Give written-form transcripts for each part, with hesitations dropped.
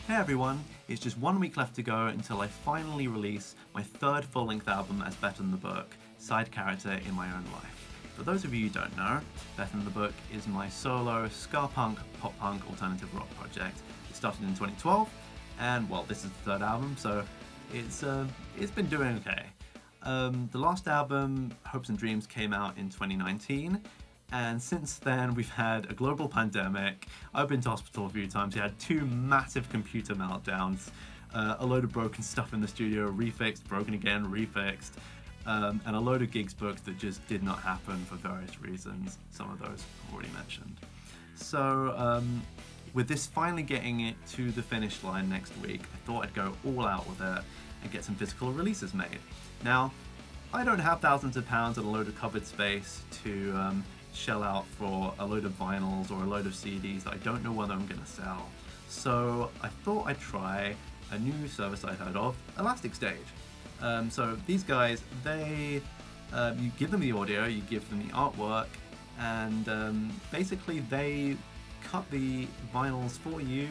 Hey everyone, it's just 1 week left to go until I finally release my third full-length album as Better Than the Book, side character in my own life. For those of you who don't know, Better Than the Book is my solo ska punk, pop punk, alternative rock project. It started in 2012, and well, this is the third album, so it's been doing okay. The last album, Hopes and Dreams, came out in 2019, and since then we've had a global pandemic. I've been to hospital a few times. We had 2 massive computer meltdowns, a load of broken stuff in the studio, refixed, broken again, refixed, and a load of gigs booked that just did not happen for various reasons. Some of those I've already mentioned. So with this finally getting it to the finish line next week, I thought I'd go all out with it and get some physical releases made. Now, I don't have thousands of pounds and a load of cupboard space to shell out for a load of vinyls or a load of CDs that I don't know whether I'm going to sell. So I thought I'd try a new service I heard of, ElasticStage. So these guys, you give them the audio, you give them the artwork, and basically they cut the vinyls for you,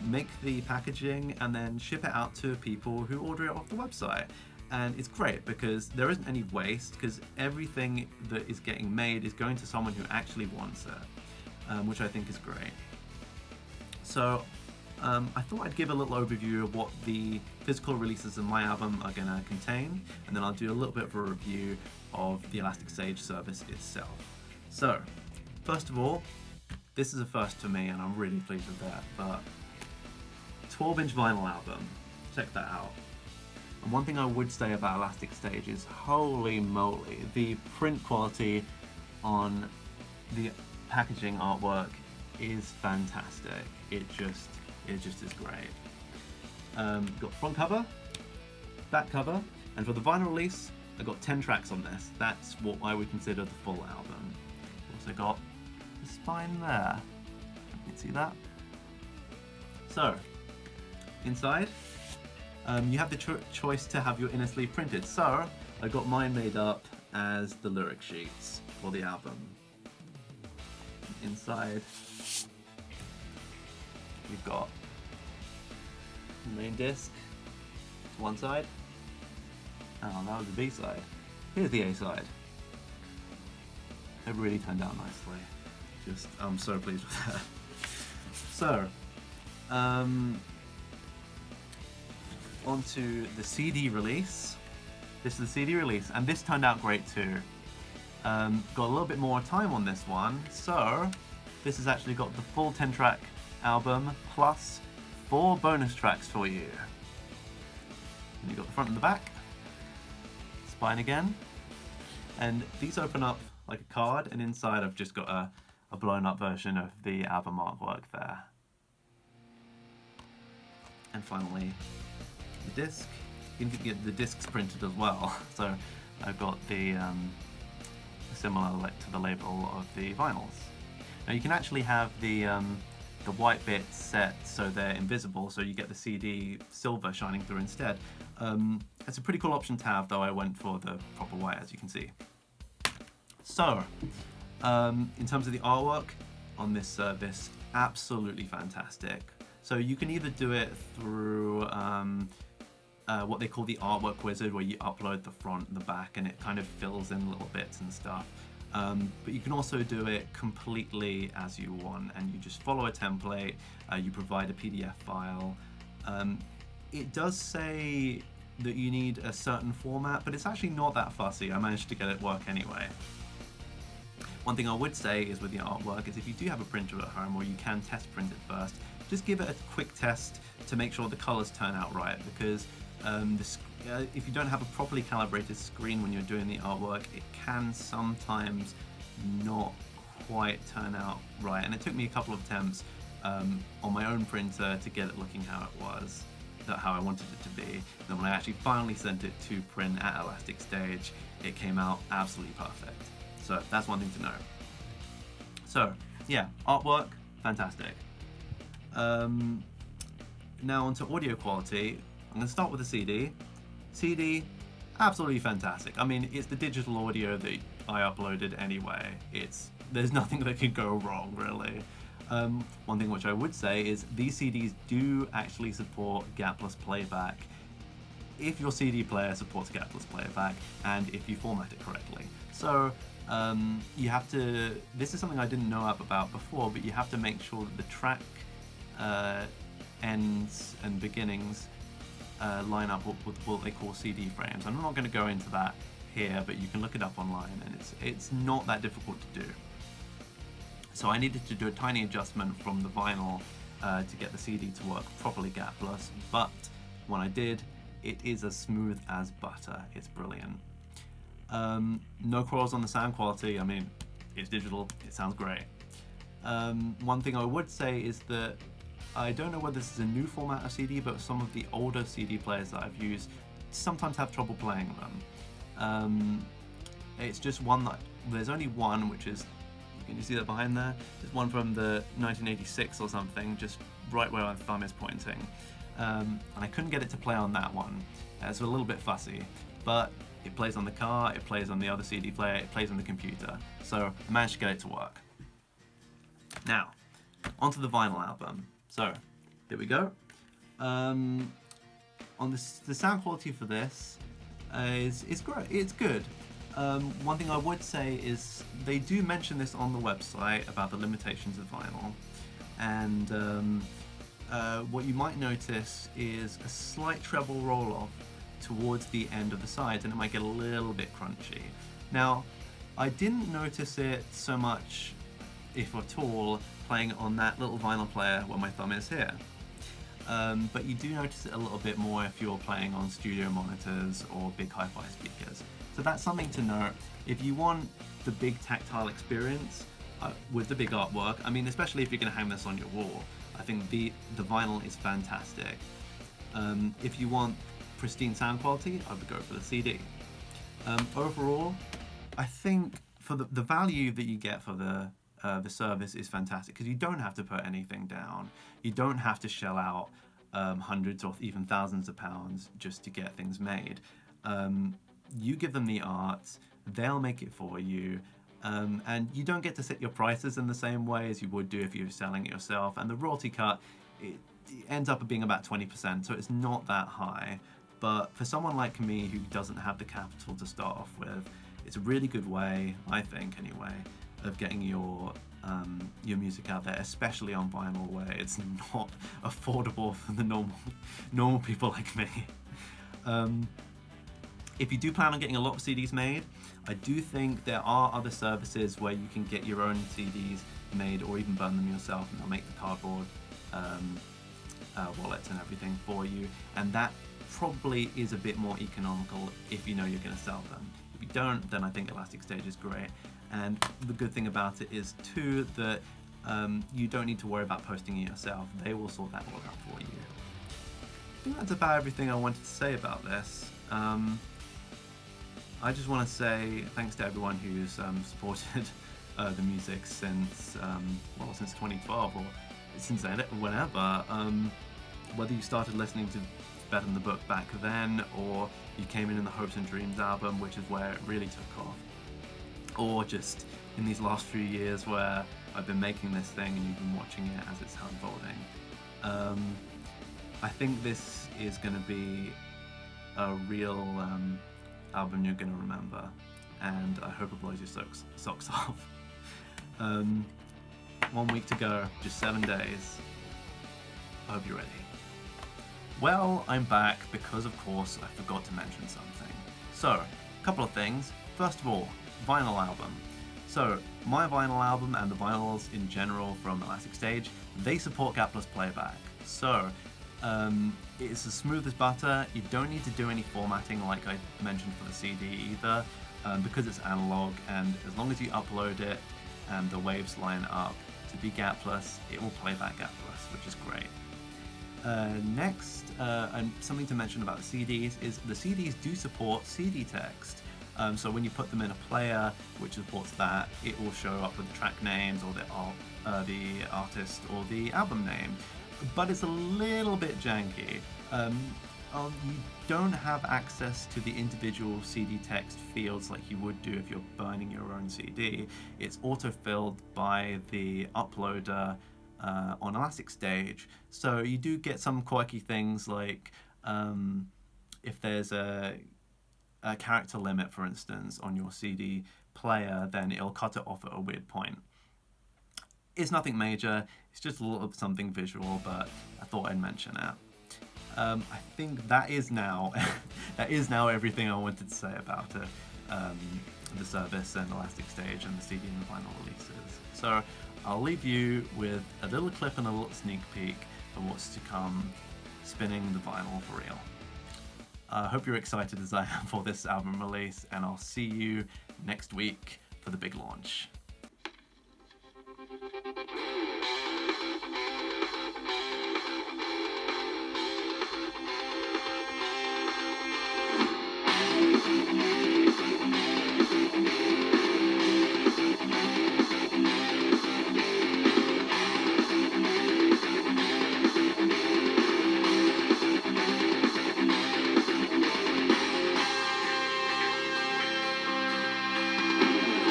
make the packaging, and then ship it out to people who order it off the website. And it's great because there isn't any waste, because everything that is getting made is going to someone who actually wants it, which I think is great. So I thought I'd give a little overview of what the physical releases of my album are going to contain, and then I'll do a little bit of a review of the ElasticStage service itself. So, first of all, this is a first for me, and I'm really pleased with that, but 12-inch vinyl album, check that out. And one thing I would say about ElasticStage is, holy moly, the print quality on the packaging artwork is fantastic. It just is great. Got front cover, back cover, and for the vinyl release, I got 10 tracks on this. That's what I would consider the full album. Also got the spine there. You can see that. So, inside, you have the choice to have your inner sleeve printed. So I got mine made up as the lyric sheets for the album. Inside, we've got the main disc to one side. Oh, that was the B side. Here's the A side. It really turned out nicely. I'm so pleased with that. So, onto the CD release. This is the CD release, and this turned out great too. Got a little bit more time on this one, so this has actually got the full 10-track album plus 4 bonus tracks for you. And you've got the front and the back, spine again, and these open up like a card, and inside I've just got a blown up version of the album artwork there. And finally, the disc. You can get the discs printed as well, so I've got the similar to the label of the vinyls. Now you can actually have the white bits set so they're invisible, so you get the CD silver shining through instead. It's a pretty cool option to have, though I went for the proper white, as you can see. So, in terms of the artwork on this service, absolutely fantastic. So you can either do it through what they call the artwork wizard, where you upload the front and the back and it kind of fills in little bits and stuff. But you can also do it completely as you want, and you just follow a template, you provide a PDF file. It does say that you need a certain format, but it's actually not that fussy. I managed to get it work anyway. One thing I would say is with the artwork is, if you do have a printer at home, or you can test print it first, just give it a quick test to make sure the colors turn out right, because if you don't have a properly calibrated screen when you're doing the artwork, it can sometimes not quite turn out right. And it took me a couple of attempts on my own printer to get it looking how it was, how I wanted it to be. And then when I actually finally sent it to print at ElasticStage, it came out absolutely perfect. So that's one thing to know. So yeah, artwork, fantastic. Now onto audio quality. I'm going to start with the CD. CD, absolutely fantastic. I mean, it's the digital audio that I uploaded anyway. There's nothing that could go wrong, really. One thing which I would say is these CDs do actually support gapless playback if your CD player supports gapless playback and if you format it correctly. So you have to, this is something I didn't know about before, but you have to make sure that the track ends and beginnings line up with what they call CD frames. I'm not going to go into that here, but you can look it up online, and it's not that difficult to do. So I needed to do a tiny adjustment from the vinyl to get the CD to work properly gapless, but when I did, it is as smooth as butter. It's brilliant. No quarrels on the sound quality. I mean, it's digital, it sounds great. One thing I would say is that I don't know whether this is a new format of CD, but some of the older CD players that I've used sometimes have trouble playing them. It's just one that, there's only one, which is, can you see that behind there? There's one from the 1986 or something, just right where my thumb is pointing. And I couldn't get it to play on that one. It's a little bit fussy, but it plays on the car, it plays on the other CD player, it plays on the computer. So I managed to get it to work. Now, onto the vinyl album. So, there we go. On the sound quality for this is great. It's good. One thing I would say is they do mention this on the website about the limitations of vinyl, and what you might notice is a slight treble roll-off towards the end of the sides, and it might get a little bit crunchy. Now, I didn't notice it so much, if at all, playing on that little vinyl player where my thumb is here. But you do notice it a little bit more if you're playing on studio monitors or big hi-fi speakers. So that's something to note. If you want the big tactile experience with the big artwork, I mean, especially if you're going to hang this on your wall, I think the vinyl is fantastic. If you want pristine sound quality, I would go for the CD. Overall, I think for the value that you get for the service is fantastic, because you don't have to put anything down. You don't have to shell out hundreds or even thousands of pounds just to get things made. You give them the art, they'll make it for you, and you don't get to set your prices in the same way as you would do if you were selling it yourself. And the royalty cut, it ends up being about 20%, so it's not that high. But for someone like me who doesn't have the capital to start off with, it's a really good way, I think anyway, of getting your music out there, especially on vinyl, where it's not affordable for the normal people like me. If you do plan on getting a lot of CDs made, I do think there are other services where you can get your own CDs made or even burn them yourself, and they'll make the cardboard wallets and everything for you, and that probably is a bit more economical if you know you're going to sell them. If you don't, then I think ElasticStage is great. And the good thing about it is too that you don't need to worry about posting it yourself. They will sort that all out for you. I think that's about everything I wanted to say about this. I just want to say thanks to everyone who's supported the music since 2012 or since whenever. Whether you started listening to Better Than the Book back then, or you came in the Hopes and Dreams album, which is where it really took off, or just in these last few years where I've been making this thing and you've been watching it as it's unfolding. I think this is going to be a real album you're going to remember, and I hope it blows your socks off. 1 week to go, just 7 days. I hope you're ready. Well, I'm back because, of course, I forgot to mention something. So, a couple of things. First of all, vinyl album. So, my vinyl album and the vinyls in general from ElasticStage, they support gapless playback. So, it's as smooth as butter. You don't need to do any formatting like I mentioned for the CD either, because it's analog, and as long as you upload it and the waves line up to be gapless, it will play back gapless, which is great. Next, and something to mention about the CDs is the CDs do support CD text. So when you put them in a player which supports that, it will show up with the track names or the artist or the album name. But it's a little bit janky. You don't have access to the individual CD text fields like you would do if you're burning your own CD. It's auto-filled by the uploader on ElasticStage. So you do get some quirky things like if there's a character limit, for instance, on your CD player, then it'll cut it off at a weird point. It's nothing major, it's just a little something visual, but I thought I'd mention it. I think that is now everything I wanted to say about it, the service and ElasticStage and the CD and vinyl releases. So I'll leave you with a little clip and a little sneak peek of what's to come, spinning the vinyl for real. I hope you're excited as I am for this album release, and I'll see you next week for the big launch.